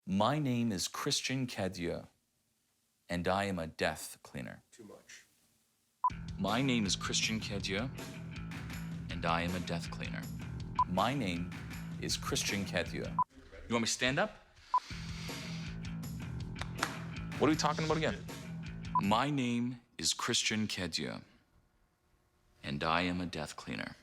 My name is Christian Cadieux, and I am a death cleaner. Too much. My name is Christian Cadieux, and I am a death cleaner. My name is Christian Cadieux. You want me to stand up? What are we talking about again? My name is Christian Cadieux, and I am a death cleaner.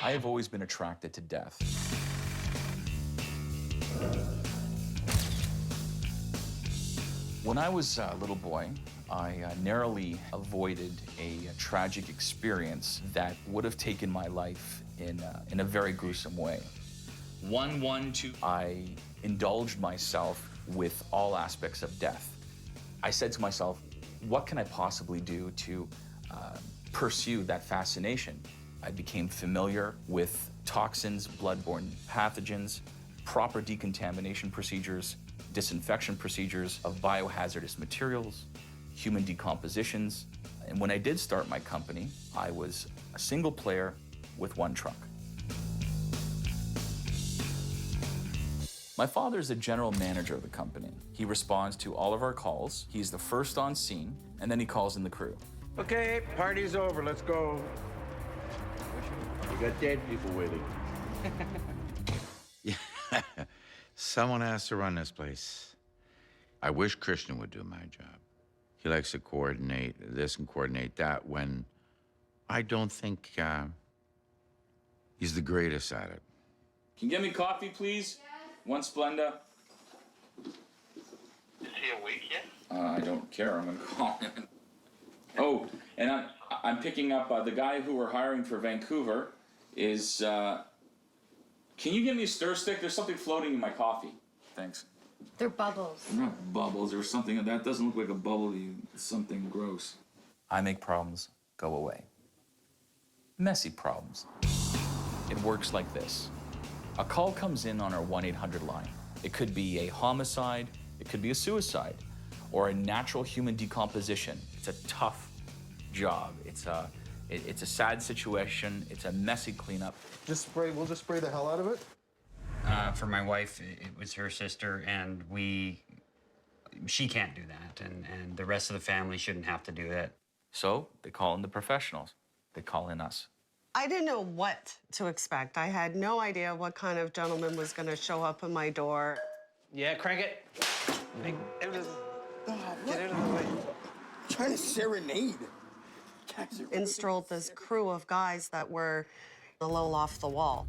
I have always been attracted to death. When I was a little boy, I narrowly avoided a tragic experience that would have taken my life in a very gruesome way. 112. I indulged myself with all aspects of death. I said to myself, what can I possibly do to pursue that fascination? I became familiar with toxins, bloodborne pathogens, proper decontamination procedures, disinfection procedures of biohazardous materials, human decompositions. And when I did start my company, I was a single player with one truck. My father is the general manager of the company. He responds to all of our calls. He's the first on scene, and then he calls in the crew. Okay, party's over. Let's go. You got dead people waiting. Yeah. Someone has to run this place. I wish Christian would do my job. He likes to coordinate this and coordinate that when I don't think he's the greatest at it. Can you get me coffee, please? One Splenda. Is he awake yet? I don't care. I'm gonna call him. Oh, and I'm picking up the guy who we're hiring for Vancouver is. Can you give me a stir stick? There's something floating in my coffee. Thanks. They're bubbles. They're not bubbles. There's something that doesn't look like a bubble. It's something gross. I make problems go away. Messy problems. It works like this. A call comes in on our 1-800 line. It could be a homicide, it could be a suicide, or a natural human decomposition. It's a tough job. It's a sad situation. It's a messy cleanup. We'll just spray the hell out of it. For my wife, it was her sister, and she can't do that, and the rest of the family shouldn't have to do that. So they call in the professionals. They call in us. I didn't know what to expect. I had no idea what kind of gentleman was going to show up at my door. Yeah, crank it. Get out of the way. Trying to serenade. And strolled this crew of guys that were a little off the wall.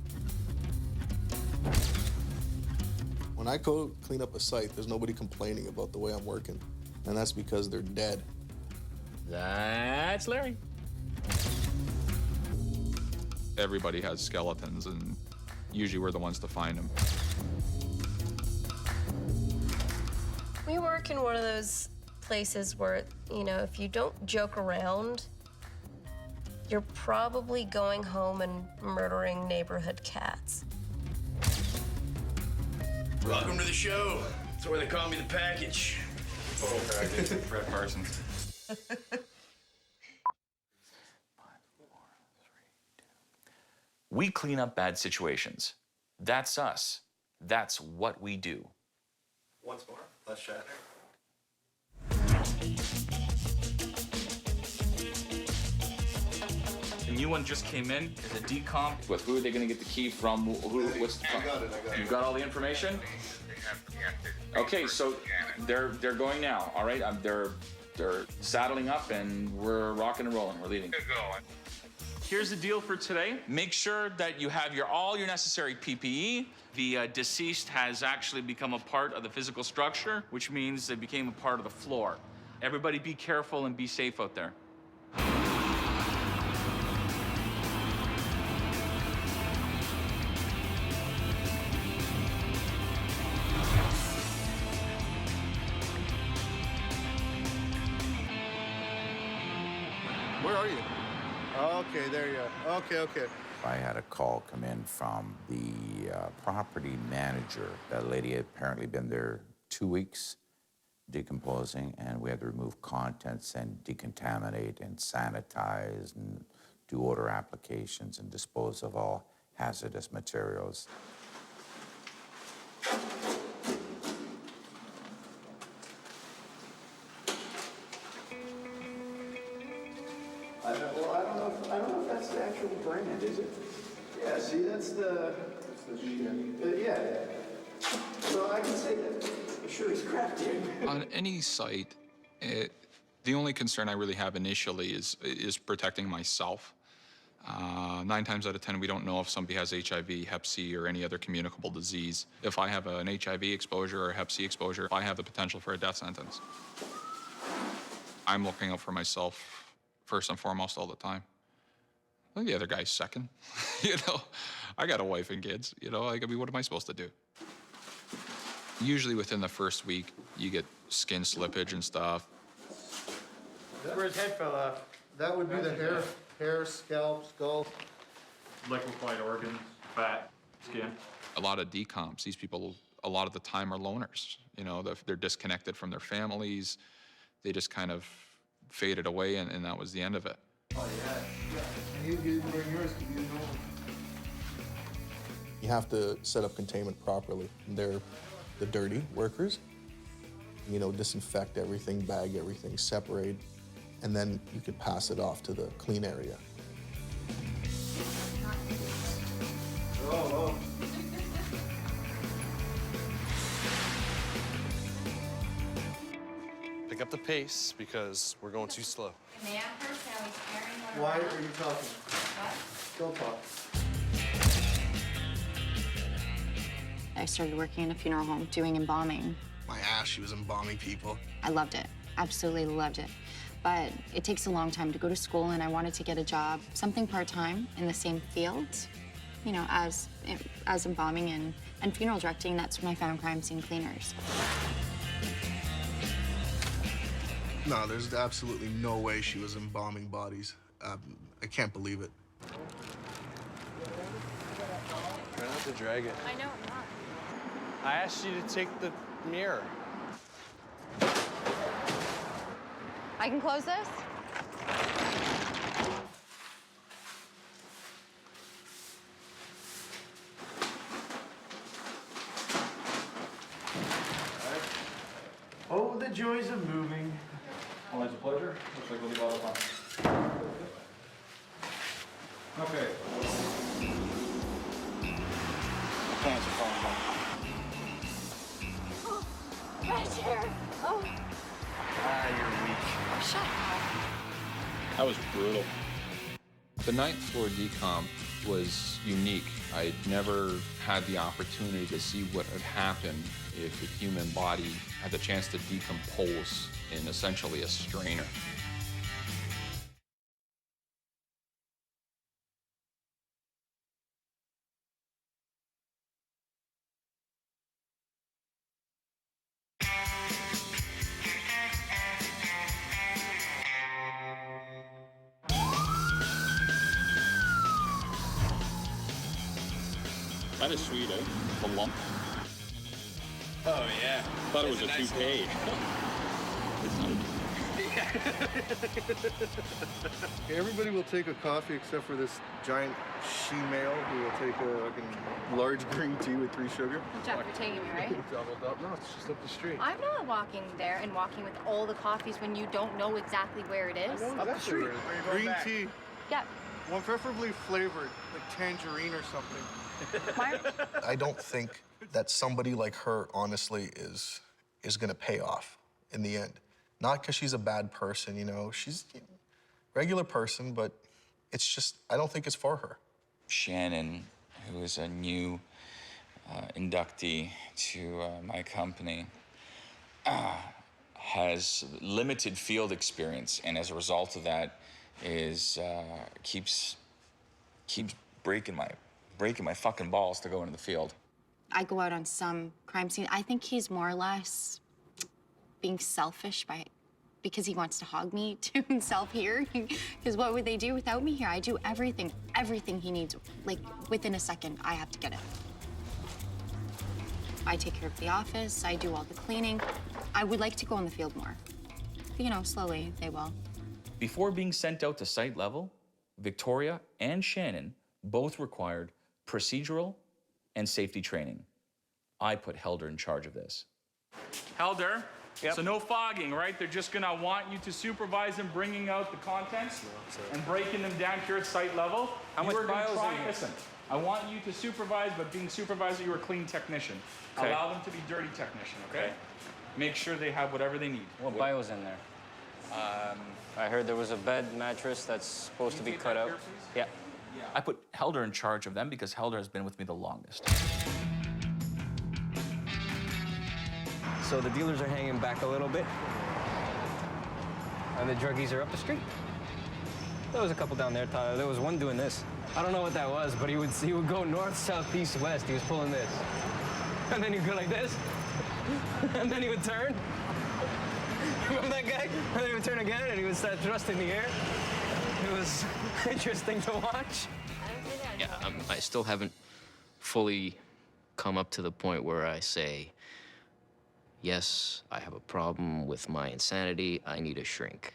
When I go clean up a site, there's nobody complaining about the way I'm working. And that's because they're dead. That's Larry. Everybody has skeletons, and usually we're the ones to find them. We work in one of those places where, if you don't joke around, you're probably going home and murdering neighborhood cats. Welcome to the show. That's why they call me the package. Total package. Fred Parsons. We clean up bad situations. That's us. That's what we do. Once more, let's chat. The new one just came in. It's a decomp. Who are they going to get the key from? What's the I got it. You've got all the information? Okay, so they're going now. All right, they're saddling up, and we're rocking and rolling. We're leaving. Here's the deal for today. Make sure that you have all your necessary PPE. The deceased has actually become a part of the physical structure, which means they became a part of the floor. Everybody be careful and be safe out there. Where are you? Okay, there you are. Okay. I had a call come in from the property manager. That lady had apparently been there 2 weeks decomposing, and we had to remove contents and decontaminate and sanitize and do odor applications and dispose of all hazardous materials. I don't know if that's the actual brand, is it? Yeah, see, that's the yeah. So I can say that it sure is crafty. On any site, the only concern I really have initially is protecting myself. 9 times out of 10, we don't know if somebody has HIV, Hep C, or any other communicable disease. If I have an HIV exposure or Hep C exposure, I have the potential for a death sentence. I'm looking out for myself first and foremost all the time. I think the other guy's second. You know, I got a wife and kids. You know, like, I mean, what am I supposed to do? Usually within the first week, you get skin slippage and stuff. Where his head fell off. That would be the hair, scalp, skull. Liquefied organs, fat, skin. A lot of decomps. These people, a lot of the time, are loners. You know, they're disconnected from their families. They just kind of faded away, and that was the end of it. Oh yeah. And you didn't bring yours because you didn't know. You have to set up containment properly. They're the dirty workers. You know, disinfect everything, bag everything, separate, and then you could pass it off to the clean area. Oh. Pick up the pace because we're going too slow. Why are you talking? Don't talk. I started working in a funeral home doing embalming. My ass, she was embalming people. I loved it, absolutely loved it. But it takes a long time to go to school, and I wanted to get a job, something part-time in the same field, you know, as embalming and funeral directing. That's when I found crime scene cleaners. No, there's absolutely no way she was embalming bodies. I can't believe it. Try not to drag it. I know I'm not. I asked you to take the mirror. I can close this? Oh, the joys of moving. Always a pleasure. Looks like we'll leave all the fun. Okay. Pants are falling down. Fresh air. Oh, You're weak. shut up. That was brutal. The 9th floor decomp was unique. I'd never had the opportunity to see what would happen if a human body had the chance to decompose in essentially a strainer. That is sweet, eh? The lump. Oh, yeah. Thought it was a toupee. Everybody will take a coffee except for this giant she-male who will take a fucking large green tea with 3 sugar. Jeff, you're taking me, right? Doubled up. No, it's just up the street. I'm not walking there and walking with all the coffees when you don't know exactly where it is. Up the street. Green tea. Yeah. One preferably flavored, like tangerine or something. I don't think that somebody like her, honestly, is gonna pay off in the end. Not because she's a bad person, you know. She's a regular person, but it's just, I don't think it's for her. Shannon, who is a new inductee to my company, has limited field experience, and as a result of that, keeps breaking my fucking balls to go into the field. I go out on some crime scene. I think he's more or less being selfish because he wants to hog me to himself here. Because what would they do without me here? I do everything he needs. Like, within a second, I have to get it. I take care of the office, I do all the cleaning. I would like to go in the field more. You know, slowly, they will. Before being sent out to site level, Victoria and Shannon both required procedural and safety training. I put Helder in charge of this. Helder, so no fogging, right? They're just gonna want you to supervise them bringing out the contents and breaking them down here at site level. How much files are you? Listen, I want you to supervise, but being supervisor, you're a clean technician. Okay. Allow them to be dirty technician, okay? Make sure they have whatever they need. What bio's in there? I heard there was a bed mattress that's supposed to be cut out. Yeah. I put Helder in charge of them because Helder has been with me the longest. So the dealers are hanging back a little bit, and the druggies are up the street. There was a couple down there, Tyler. There was one doing this. I don't know what that was, but he would go north, south, east, west. He was pulling this. And then he'd go like this. And then he would turn. Remember that guy? And then he would turn again, and he would start thrusting the air. It was interesting to watch. Yeah, I still haven't fully come up to the point where I say, yes, I have a problem with my insanity. I need a shrink.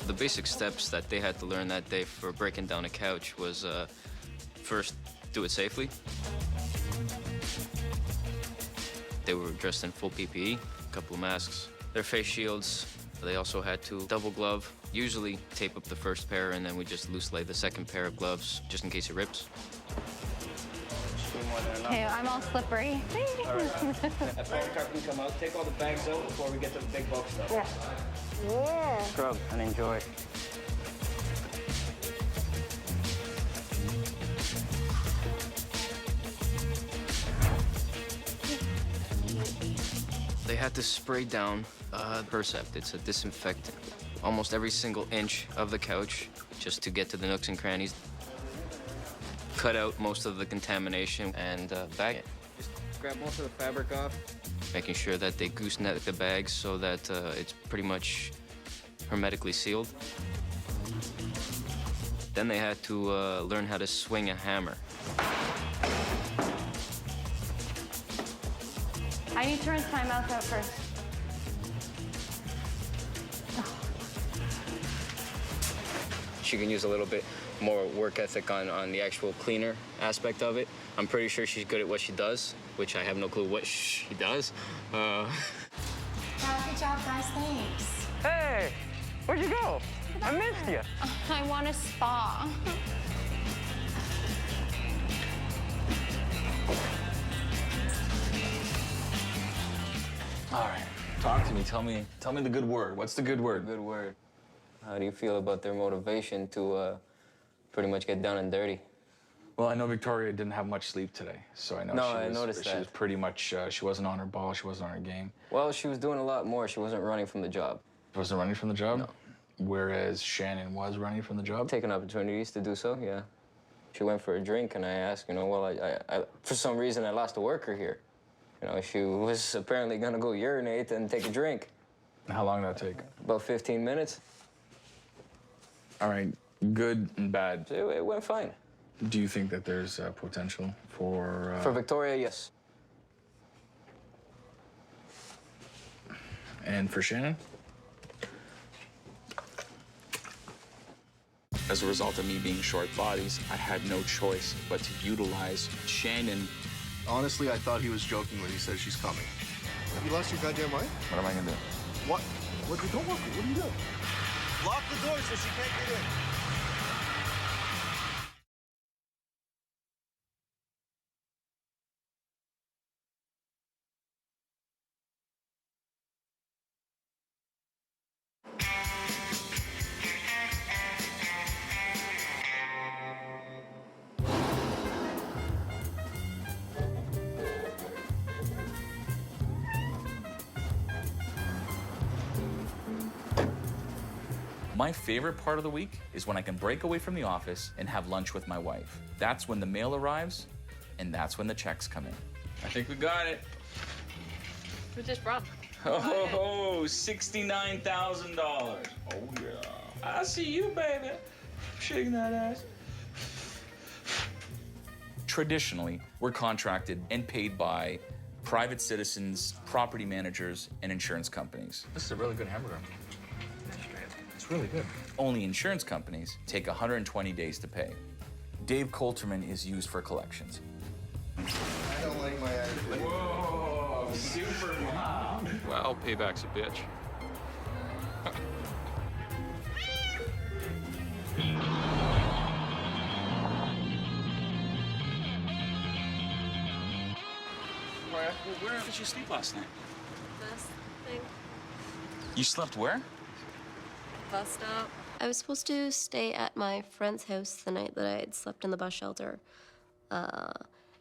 The basic steps that they had to learn that day for breaking down a couch was first, do it safely. They were dressed in full PPE, a couple of masks, their face shields. They also had to double glove, usually tape up the first pair, and then we just loose lay the second pair of gloves just in case it rips. Okay, I'm all slippery. All right. That polycarbonate can come out. Take all the bags out before we get to the big bulk stuff. Yeah. Scrub and enjoy. They had to spray down Percept. It's a disinfectant. Almost every single inch of the couch just to get to the nooks and crannies. Cut out most of the contamination and bag it. Just grab most of the fabric off. Making sure that they gooseneck the bags so that it's pretty much hermetically sealed. Then they had to learn how to swing a hammer. I need to rinse my mouth out first. She can use a little bit more work ethic on the actual cleaner aspect of it. I'm pretty sure she's good at what she does, which I have no clue what she does. Good job, guys. Thanks. Hey, where'd you go? I missed you. I want a spa. All right, talk to me. Tell me the good word. What's the good word? Good word. How do you feel about their motivation to pretty much get down and dirty? Well, I know Victoria didn't have much sleep today, so I know I noticed she was pretty much, she wasn't on her ball, she wasn't on her game. Well, she was doing a lot more. She wasn't running from the job. She wasn't running from the job? No. Whereas Shannon was running from the job? Taking opportunities to do so, yeah. She went for a drink, and I asked, you know, well, I for some reason, I lost a worker here. You know, she was apparently gonna go urinate and take a drink. How long did that take? About 15 minutes. All right, good and bad. It went fine. Do you think that there's potential for... For Victoria, yes. And for Shannon? As a result of me being short bodies, I had no choice but to utilize Shannon. Honestly, I thought he was joking when he said she's coming. Have you lost your goddamn mind? What am I gonna do? What? What? Don't lock it. What are you doing? Lock the door so she can't get in. My favorite part of the week is when I can break away from the office and have lunch with my wife. That's when the mail arrives, and that's when the checks come in. I think we got it. Who's this from? Oh, $69,000. Oh, yeah. I see you, baby. Shaking that ass. Traditionally, we're contracted and paid by private citizens, property managers, and insurance companies. This is a really good hamburger. It's really good. Only insurance companies take 120 days to pay. Dave Coulterman is used for collections. I don't like my attitude. Whoa, super mom. Well, payback's a bitch. Where did you sleep last night? Bus thing. You slept where? Bus stop. I was supposed to stay at my friend's house the night that I had slept in the bus shelter.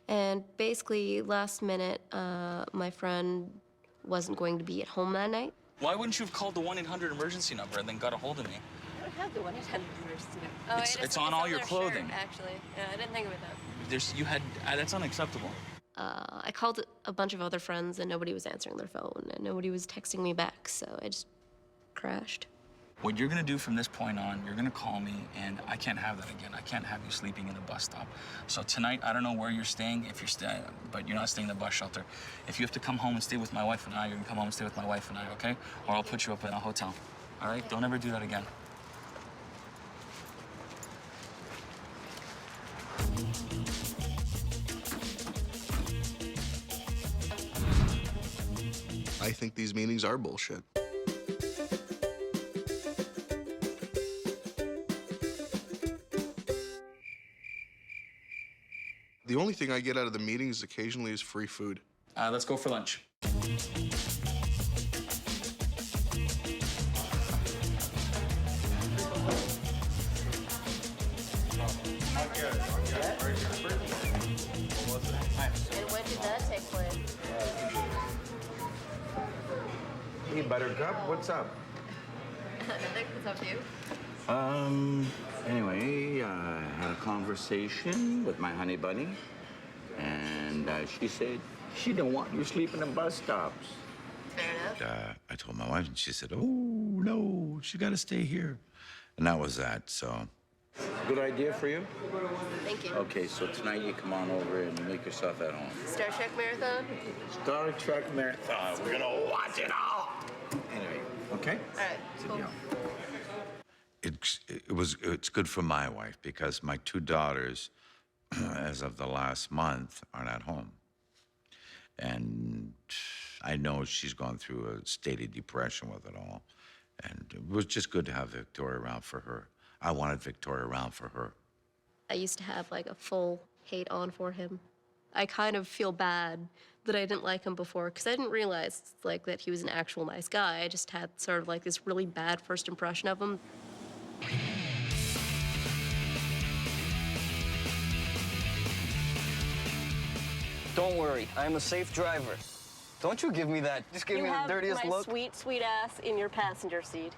And basically, last minute, my friend wasn't going to be at home that night. Why wouldn't you have called the 1-800 emergency number and then got a hold of me? I don't have the 1-800 emergency number. Oh, It's on all your clothing. Actually, yeah, I didn't think of it though. That's unacceptable. I called a bunch of other friends and nobody was answering their phone and nobody was texting me back, so I just crashed. What you're gonna do from this point on, you're gonna call me, and I can't have that again. I can't have you sleeping in a bus stop. So tonight, I don't know where you're staying, but you're not staying in the bus shelter. If you have to come home and stay with my wife and I, you can come home and stay with my wife and I, okay? Or I'll put you up in a hotel. All right? Don't ever do that again. I think these meetings are bullshit. The only thing I get out of the meetings occasionally is free food. Let's go for lunch. And when did that take place? Hey, Buttercup, what's up? Nothing. What's up, you? Anyway, I had a conversation with my honey bunny, and she said she don't want you sleeping in bus stops. Fair enough. I told my wife, and she said, oh, no, she got to stay here. And that was that, so. Good idea for you? Thank you. Okay, so tonight you come on over and make yourself at home. Star Trek marathon? Star Trek Marathon. We're gonna watch it all. Anyway, okay? All right, cool. It's good for my wife because my two daughters, as of the last month, aren't at home. And I know she's gone through a state of depression with it all. And it was just good to have Victoria around for her. I wanted Victoria around for her. I used to have like a full hate on for him. I kind of feel bad that I didn't like him before because I didn't realize like that he was an actual nice guy. I just had sort of like this really bad first impression of him. Don't worry, I'm a safe driver. Don't you give me that. Just give me the dirtiest You have look. my sweet, sweet ass in your passenger seat.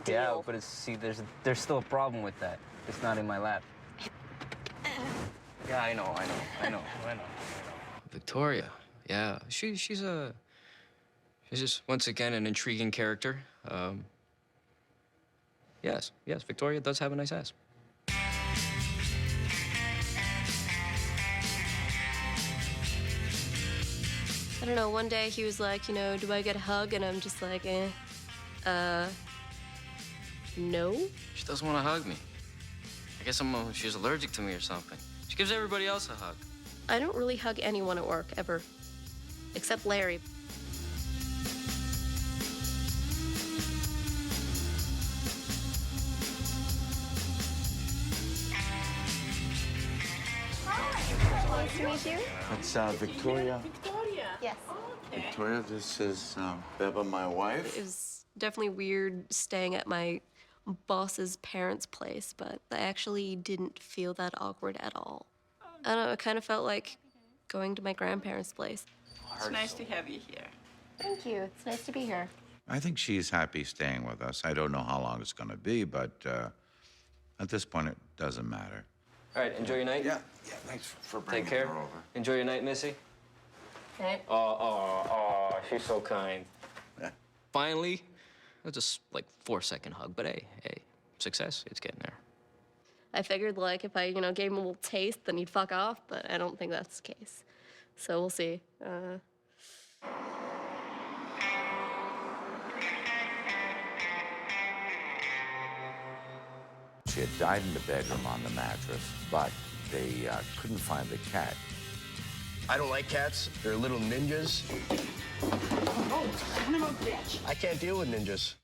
Deal. Yeah, but there's still a problem with that. It's not in my lap. Yeah, I know. Victoria, yeah, she's just once again an intriguing character. Yes, Victoria does have a nice ass. I don't know, one day he was like, do I get a hug? And I'm just like, no. She doesn't want to hug me. I guess she's allergic to me or something. She gives everybody else a hug. I don't really hug anyone at work, ever. Except Larry. Nice to meet you. It's Victoria. Yes. Victoria, this is Beba, my wife. It was definitely weird staying at my boss's parents' place, but I actually didn't feel that awkward at all. I don't know, it kind of felt like going to my grandparents' place. It's nice to have you here. Thank you. It's nice to be here. I think she's happy staying with us. I don't know how long it's going to be, but at this point, it doesn't matter. All right, enjoy your night. Yeah, thanks for bringing Take care. her over. Enjoy your night, Missy. Okay. Oh, she's so kind. Yeah. Finally, it was just like 4-second hug, but hey, success, it's getting there. I figured, like, if I, gave him a little taste, then he'd fuck off, but I don't think that's the case. So we'll see. She had died in the bedroom on the mattress, but they couldn't find the cat. I don't like cats. They're little ninjas. I can't deal with ninjas.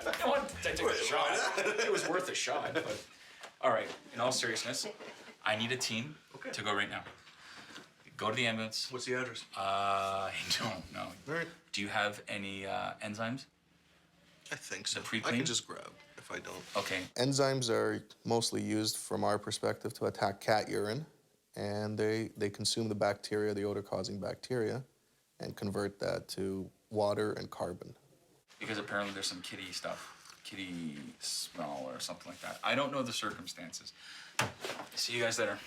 You know what? I took a shot. It was worth a shot, but... All right, in all seriousness, I need a team to go right now. Go to the ambulance. What's the address? I don't know. All right. Do you have any enzymes? I think so. I Pre-clean? can just grab if I don't. Okay. Enzymes are mostly used, from our perspective, to attack cat urine, and they consume the bacteria, the odor-causing bacteria, and convert that to water and carbon. Because apparently there's some kitty stuff, kitty smell or something like that. I don't know the circumstances. See you guys later.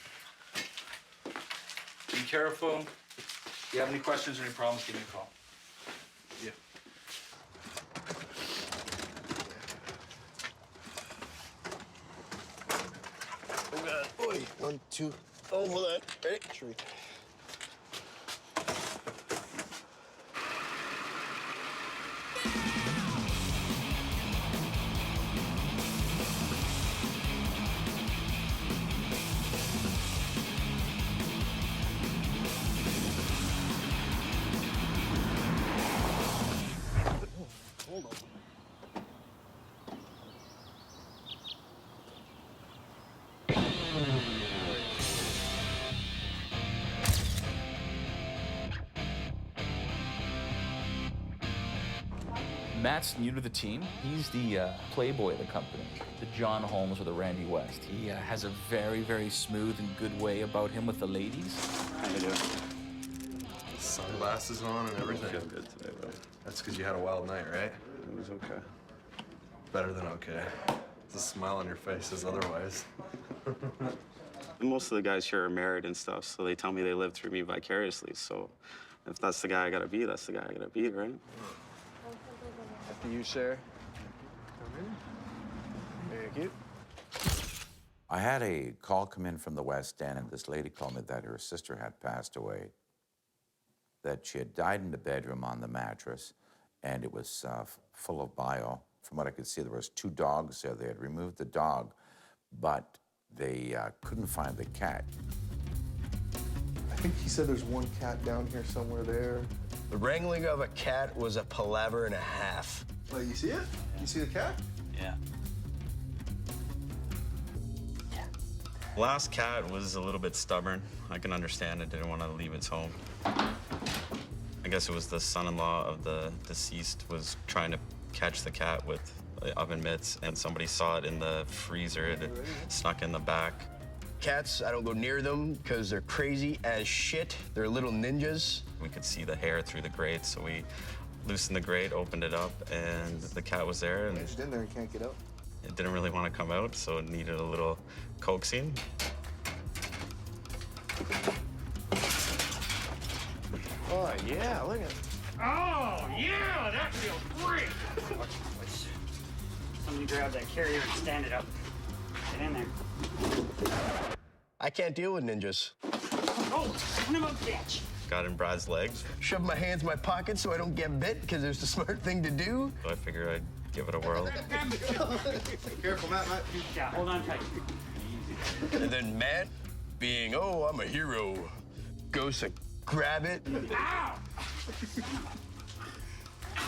Be careful. If you have any questions or any problems, give me a call. Yeah. Oh, God. Oi. 1, 2. Oh, hold on. Ready? Sure. Hold on. Matt's new to the team. He's the playboy of the company, the John Holmes or the Randy West. He has a very, very smooth and good way about him with the ladies. How you doing? Sunglasses on and everything. I feel good today, bro. That's because you had a wild night, right? It was okay. Better than okay. The smile on your face is otherwise. Most of the guys here are married and stuff, so they tell me they live through me vicariously. So if that's the guy I gotta be, that's the guy I gotta be, right? After you, sir. Thank you. I had a call come in from the West End, and this lady told me that her sister had passed away, that she had died in the bedroom on the mattress, and it was full of bile. From what I could see, there was 2 dogs there. They had removed the dog, but they couldn't find the cat. I think he said there's one cat down here somewhere there. The wrangling of a cat was a palaver and a half. Oh, you see it? You see the cat? Yeah. Last cat was a little bit stubborn. I can understand it didn't want to leave its home. I guess it was the son-in-law of the deceased was trying to catch the cat with oven mitts, and somebody saw it in the freezer. It snuck in the back. Cats, I don't go near them because they're crazy as shit. They're little ninjas. We could see the hair through the grate, so we loosened the grate, opened it up, and the cat was there. And It's in there and can't get out. it didn't really want to come out, so it needed a little coaxing. Oh, yeah, look at it. Oh, yeah, that feels great. Somebody grab that carrier and stand it up. Get in there. I can't deal with ninjas. Oh, son of a bitch. Got in Brad's legs. Shove my hands in my pockets so I don't get bit because it's the smart thing to do. So I figured I'd give it a whirl. Careful, Matt. Yeah, hold on tight. And then Matt, being, oh, I'm a hero, goes to grab it. Ow!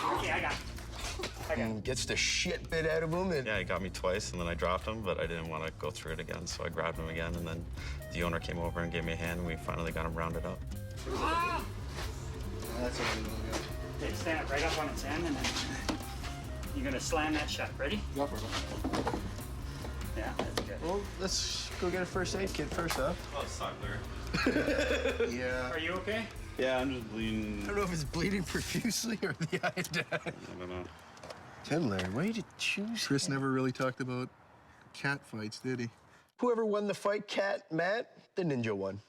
Okay, I got it. And gets the shit bit out of him. And Yeah, he got me twice, and then I dropped him, but I didn't want to go through it again, so I grabbed him again, and then the owner came over and gave me a hand, and we finally got him rounded up. That's what I'm doing. Okay, stand right up on its end, and then you're gonna slam that shut. Ready? Go for it. Yeah, that's good. well, let's go get a first aid kit first up. Oh, suckler. Yeah. Are you okay? Yeah, I'm just bleeding. I don't know if it's bleeding profusely or the iodine. I don't know. Tim, Larry, why did you choose Chris him? never really talked about cat fights, did he? Whoever won the fight, Cat, Matt, the ninja won.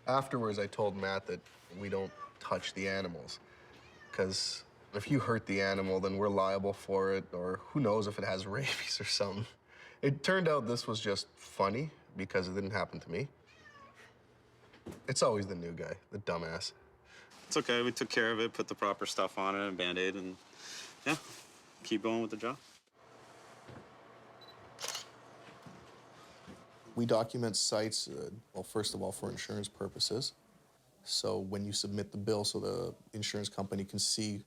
Afterwards, I told Matt that we don't touch the animals, because if you hurt the animal, then we're liable for it, or who knows if it has rabies or something. It turned out this was just funny because it didn't happen to me. It's always the new guy, the dumbass. It's okay, we took care of it, put the proper stuff on it, a Band-Aid, and yeah, keep going with the job. We document sites, well, first of all, for insurance purposes. So when you submit the bill, so the insurance company can see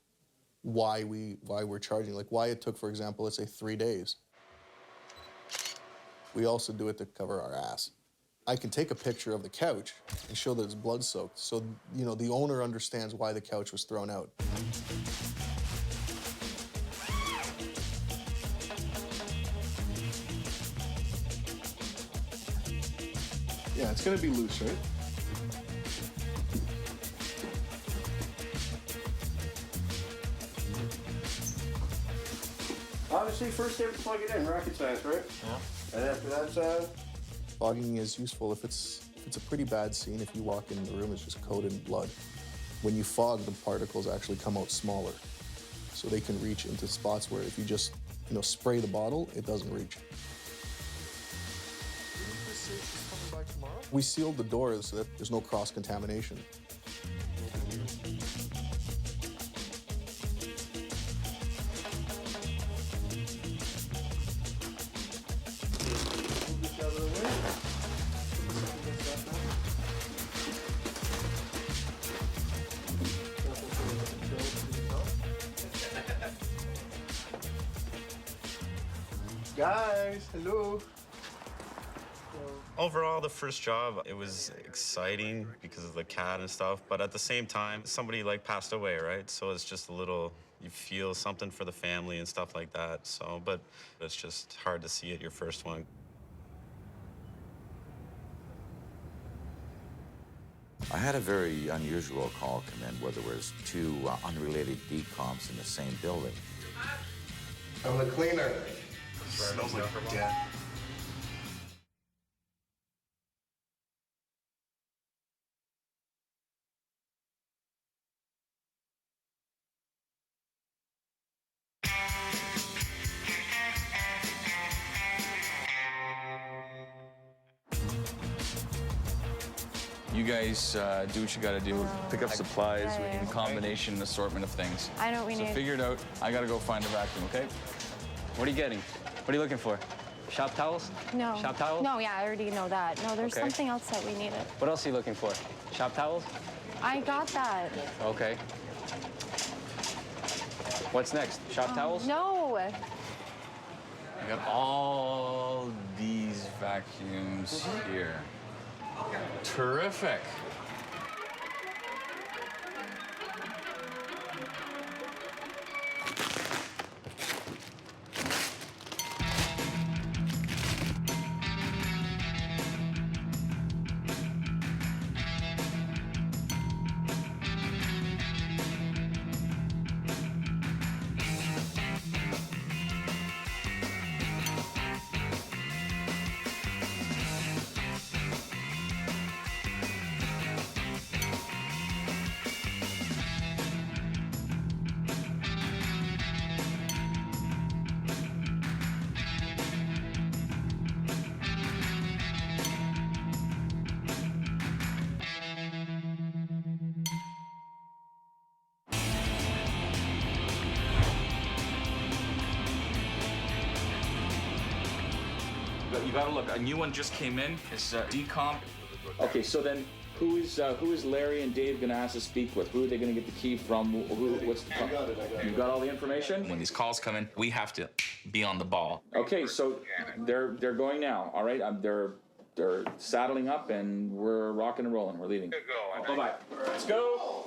why we're charging, like why it took, for example, let's say 3 days. We also do it to cover our ass. I can take a picture of the couch and show that it's blood soaked, so you know the owner understands why the couch was thrown out. Yeah, it's gonna be loose, right? Obviously, first they have to plug it in, rocket science, right? Yeah. And after that's, Fogging is useful if it's a pretty bad scene. If you walk in the room, it's just coated in blood. When you fog, the particles actually come out smaller, so they can reach into spots where if you just spray the bottle, it doesn't reach. We sealed the doors so that there's no cross-contamination. guys, hello. Overall, the first job, it was exciting because of the cat and stuff, but at the same time, somebody like passed away, right? So it's just a little, you feel something for the family and stuff like that. So, but it's just hard to see it, your first one. I had a very unusual call come in where there was two unrelated decoms in the same building. I'm the cleaner. Smells like death. You guys do what you gotta do. Pick up supplies, we can combination and assortment of things. I know what we So need. figure it out. I gotta go find a vacuum, okay? What are you getting? What are you looking for? Shop towels? No. Shop towels? No, yeah, I already know that. No, there's Okay. something else that we needed. What else are you looking for? Shop towels? I got that. Okay. What's next? Shop towels? No. I got all these vacuums here. Terrific. You gotta look. A new one just came in. It's decomp. Okay, so then Who is Larry and Dave gonna ask to speak with? Who are they gonna get the key from? What's the? I got it. You got all the information? When these calls come in, we have to be on the ball. Okay, so they're going now. All right, they're saddling up and we're rocking and rolling. We're leaving. Bye bye. Let's go.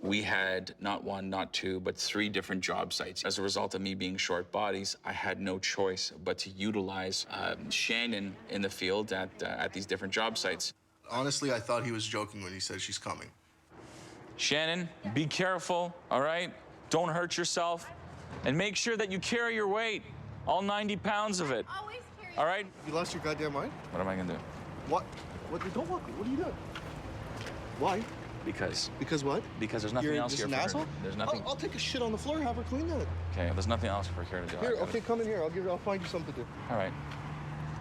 We had not one, not two, but 3 different job sites. As a result of me being short bodies, I had no choice but to utilize Shannon in the field at these different job sites. Honestly, I thought he was joking when he said she's coming. Shannon, be careful, all right? Don't hurt yourself. And make sure that you carry your weight, all 90 pounds of it. Always carry. All right? You lost your goddamn mind? What am I gonna do? What? Don't walk. What are you doing? Why? Because what? Because there's nothing You're else just here an for asshole? her. There's nothing. I'll take a shit on the floor, have her clean that. Okay, there's nothing else for her to do. Here, okay, come in here. I'll find you something to do. All right.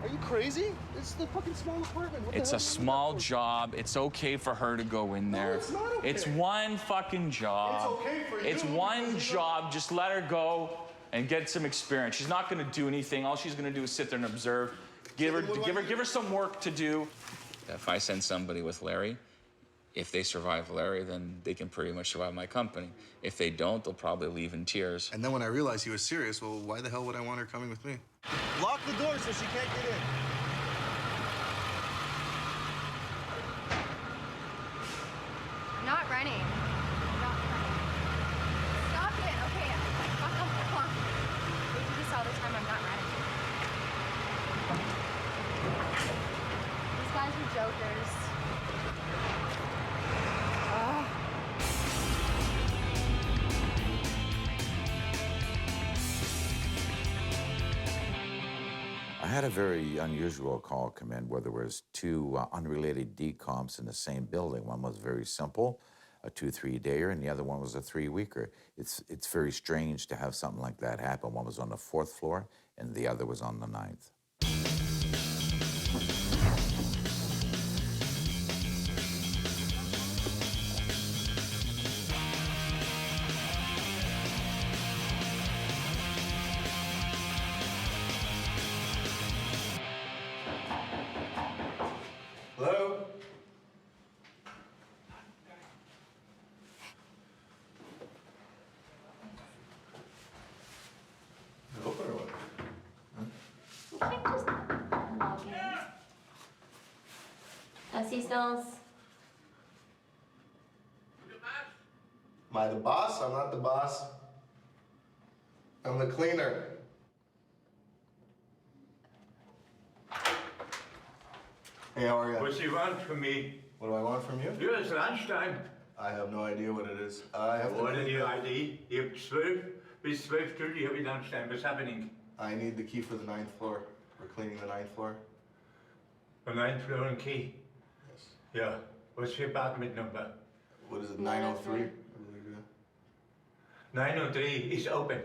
Are you crazy? It's the fucking small apartment. What the It's hell a are you small job. It's okay for her to go in there. it's not okay. It's one fucking job. It's okay for you It's one job. Just let her go and get some experience. She's not gonna do anything. All she's gonna do is sit there and observe. Give her some work to do. If I send somebody with Larry, if they survive Larry, then they can pretty much survive my company. If they don't, they'll probably leave in tears. And then when I realized he was serious, well, why the hell would I want her coming with me? Lock the door so she can't get in. I'm not running. I'm not running. Stop it. Okay. Fuck off. We do this all the time. I'm not running. These guys are jokers. I had a very unusual call come in where there was 2 unrelated decomps in the same building. One was very simple, a 2-3-dayer, and the other one was a 3-weeker. It's very strange to have something like that happen. One was on the 4th floor, and the other was on the 9th. Hello? Open or what? You can't just log in. Assistance. Am I the boss? I'm not the boss. I'm the cleaner. Hey, how are you? What do you want from me? What do I want from you? Yeah, it's lunchtime. I have no idea what it is. I have What to... is your ID? You have 12, bis 12:30 habe ich lunchtime. What's happening? I need the key for the 9th floor. We're cleaning the 9th floor. The 9th floor and key? Yes. Yeah. What's your apartment number? What is it, 903? 903 is open.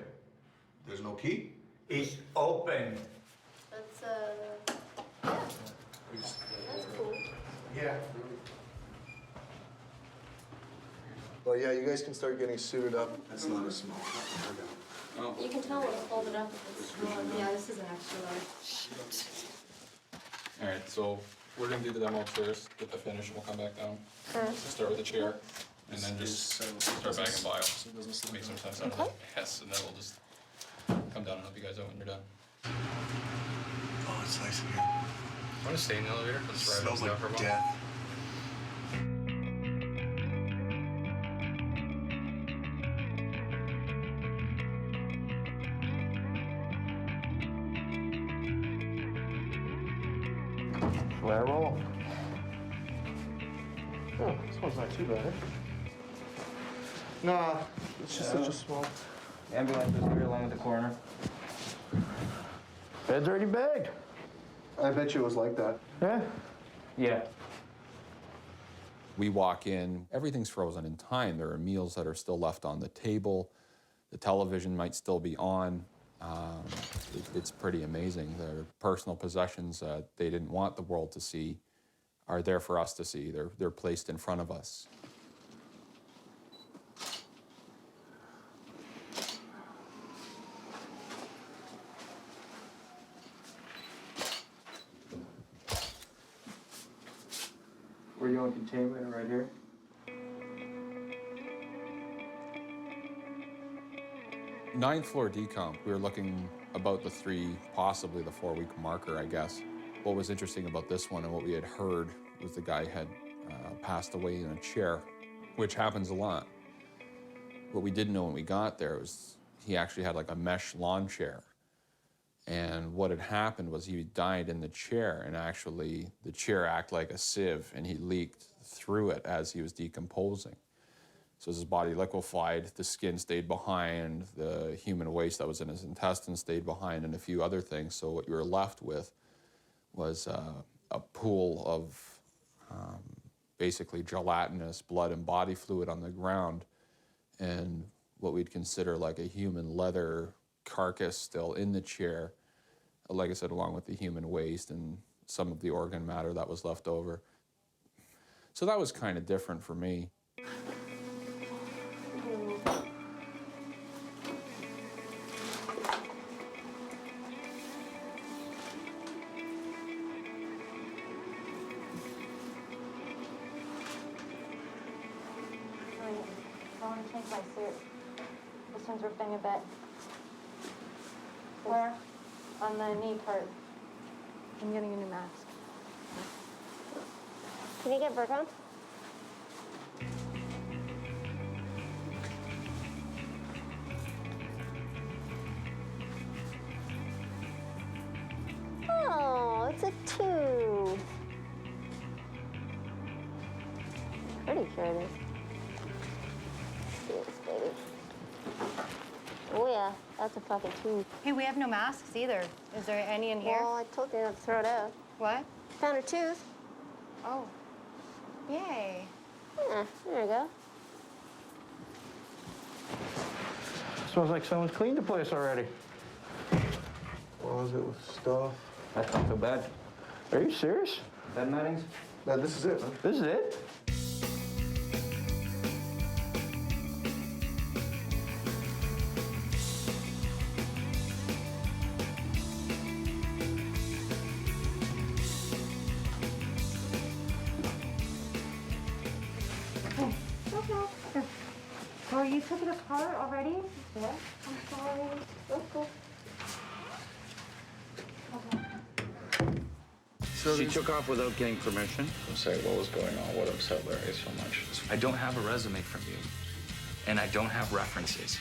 There's no key? It's open. That's that's cool. Yeah. Well, yeah, you guys can start getting suited up. That's not a small. You can tell when it's folded up if it's small. Yeah, this is an extra large. All right, so we're gonna do the demo upstairs, get the finish, and we'll come back down. Sure. Start with the chair, and then just start back and file. Make some sense out of it. Yes, and then we'll just come down and help you guys out when you're done. Oh, it's nice in here. Want to stay in the elevator? Let's It smells ride up and down like for a while. death. Flare roll. Oh, this one's not too bad. Nah, it's just such a small. Ambulance is here along the corner. Bed's already bagged. I bet you it was like that. Yeah? Yeah. We walk in, everything's frozen in time. There are meals that are still left on the table. The television might still be on. It's pretty amazing. Their personal possessions that they didn't want the world to see are there for us to see. They're placed in front of us. trauma containment right here. Ninth floor decomp, we were looking about the 3, possibly the 4-week marker, I guess. What was interesting about this one and what we had heard was the guy had passed away in a chair, which happens a lot. What we didn't know when we got there was he actually had like a mesh lawn chair. And what had happened was he died in the chair, and actually the chair acted like a sieve, and he leaked through it as he was decomposing. So his body liquefied, the skin stayed behind, the human waste that was in his intestines stayed behind, and a few other things. So what you were left with was a pool of basically gelatinous blood and body fluid on the ground, and what we'd consider like a human leather carcass still in the chair, like I said, along with the human waste and some of the organ matter that was left over. So that was kind of different for me. I want to change my suit. This one's ripping a bit. Where? On the knee part. I'm getting a new mask. Can you get Virgon? Oh, it's a tooth. Pretty sure it is. Yes, baby. Oh yeah, that's a fucking tooth. Hey, we have no masks either. Is there any in here? Well, I told you not to throw it out. What? Found a tooth. Oh. Yay. Yeah, there you go. Smells like someone's cleaned the place already. What was it with stuff? That's not so bad. Are you serious? Bed mattings? No, this is it, huh? This is it? Oh, you took it apart already? Yeah. I'm sorry. That's cool. She took off without getting permission? Say what was going on, what upset Larry so much. I don't have a resume from you, and I don't have references.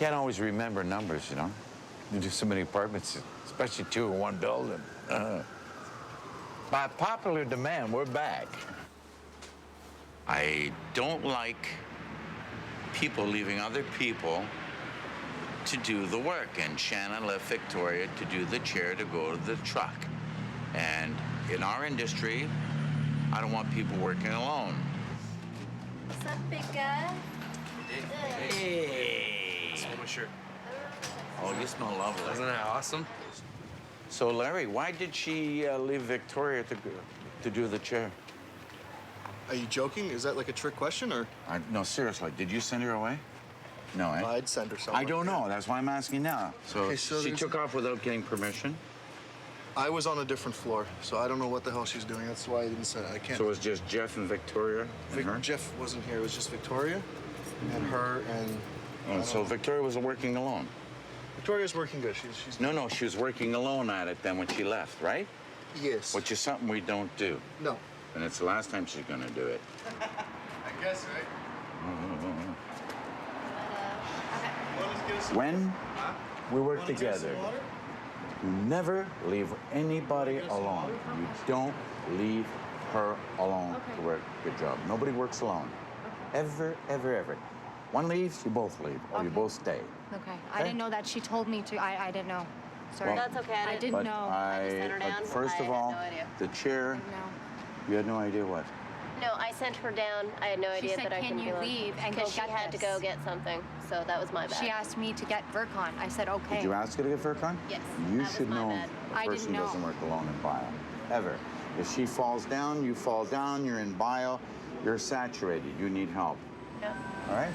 Can't always remember numbers, you know? There's so many apartments, especially 2 in one building. By popular demand, we're back. I don't like people leaving other people to do the work. And Shannon left Victoria to do the chair to go to the truck. And in our industry, I don't want people working alone. What's up, big guy? Hey. Smell my shirt. Oh, you smell lovely. Isn't that awesome? So, Larry, why did she leave Victoria to do the chair? Are you joking? Is that like a trick question, or? No, seriously, did you send her away? No, eh? I'd send her somewhere. I don't know. That's why I'm asking now. So, Okay, so she there's- took off without getting permission? I was on a different floor, so I don't know what the hell she's doing. That's why I didn't send it. I can't. So it was just Jeff and Victoria and her? Jeff wasn't here. It was just Victoria and her and... Oh, so Victoria was working alone? Victoria's working good. She's No, she was working alone at it then when she left, right? Yes. Which is something we don't do. No. And it's the last time she's gonna do it. I guess, right? When we work together, you never leave anybody alone. You don't leave her alone to work. Good job. Nobody works alone. Ever, ever, ever. One leaves, you both leave, or you both stay. Okay. I didn't know that. She told me to. I didn't know. Sorry. Well, That's okay. I didn't know. I just set her down. But first I of had all, no idea. the chair, No. you had no idea what? know. I sent her down. I had no She idea said, that I "Can couldn't you be alone." leave and go Because she get had to this? go get something, so that was my bad. She asked me to get Virkon. I said, okay. Did you ask her to get Virkon? Yes, You that was should my know bad. a I person didn't know. doesn't work alone in bio, ever. If she falls down, you fall down, you're in bio, you're saturated, you need help. Yeah. All right?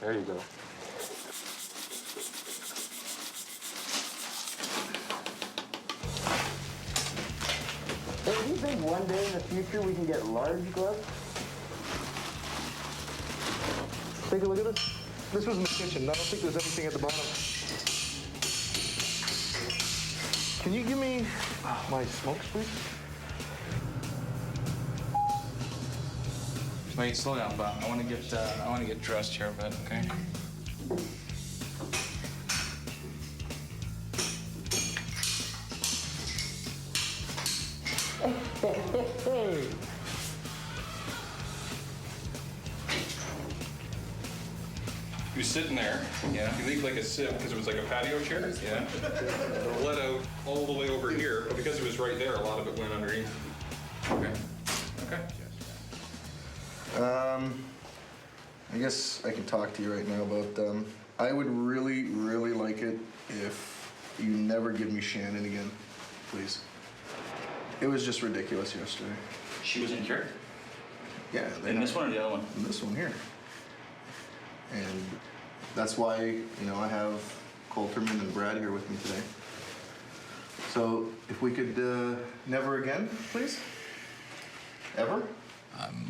There you go. Hey, do you think one day in the future we can get large gloves? Take a look at this. This was in the kitchen. I don't think there's anything at the bottom. Can you give me my smokes, please? Wait, slow down, Bob. I want to get dressed here a bit, okay? Hey. He was sitting there. Yeah. He leaked like a sieve because it was like a patio chair. Yeah. Let out all the way over here, but because it was right there, a lot of it went underneath. Okay. Okay. I guess I can talk to you right now about, I would really, really like it if you never give me Shannon again, please. It was just ridiculous yesterday. She was in here? Yeah. In this one or the other one? In this one here. And that's why, you know, I have Coulterman and Brad here with me today. So if we could never again, please? Ever?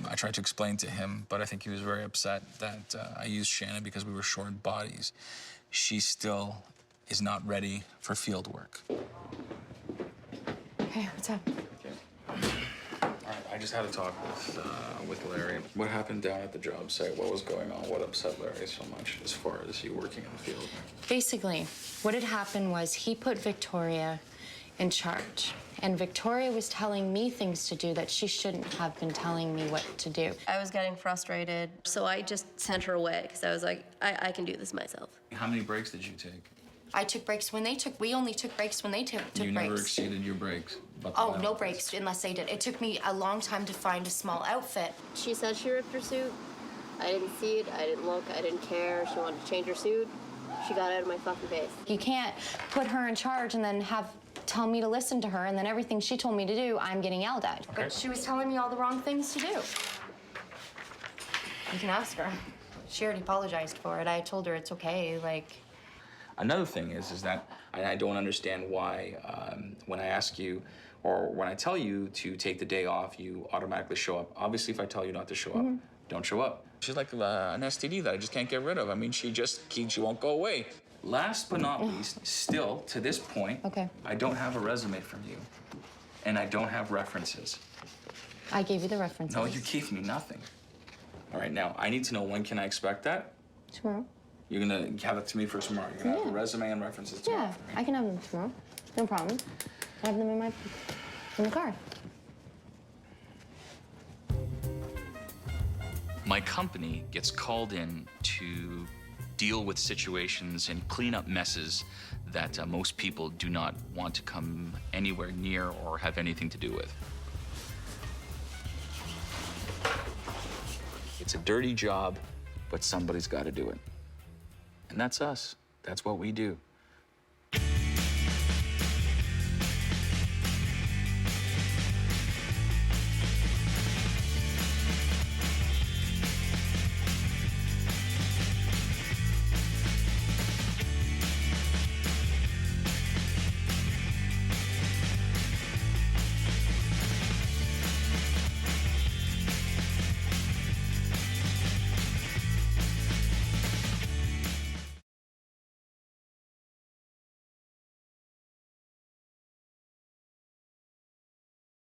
I tried to explain to him, but I think he was very upset that I used Shannon because we were short bodies. She still is not ready for field work. Okay, what's up? All right, I just had a talk with Larry. What happened down at the job site? What was going on? What upset Larry so much as far as you working in the field? Basically, what had happened was he put Victoria in charge. And Victoria was telling me things to do that she shouldn't have been telling me what to do. I was getting frustrated, so I just sent her away because I was like, I can do this myself. How many breaks did you take? I took breaks when they took, we only took breaks when they took You breaks. never exceeded your breaks. But Oh, no breaks unless they did. It took me a long time to find a small outfit. She said she ripped her suit. I didn't see it, I didn't look, I didn't care. She wanted to change her suit. She got out of my fucking face. You can't put her in charge and then tell me to listen to her, and then everything she told me to do, I'm getting yelled at. Okay. But she was telling me all the wrong things to do. You can ask her. She already apologized for it. I told her it's okay, like... Another thing is that I don't understand why when I ask you or when I tell you to take the day off, you automatically show up. Obviously, if I tell you not to show up, don't show up. She's like an STD that I just can't get rid of. I mean, she won't go away. Last but not least, still to this point, I don't have a resume from you, and I don't have references. I gave you the references. No, you gave me nothing. All right, now I need to know when can I expect that? Tomorrow. You're gonna have it to me for tomorrow. You're gonna have a resume and references tomorrow. Yeah, I can have them tomorrow. No problem. I have them in the car. My company gets called in to deal with situations and clean up messes that most people do not want to come anywhere near or have anything to do with. It's a dirty job, but somebody's got to do it. And that's us. That's what we do.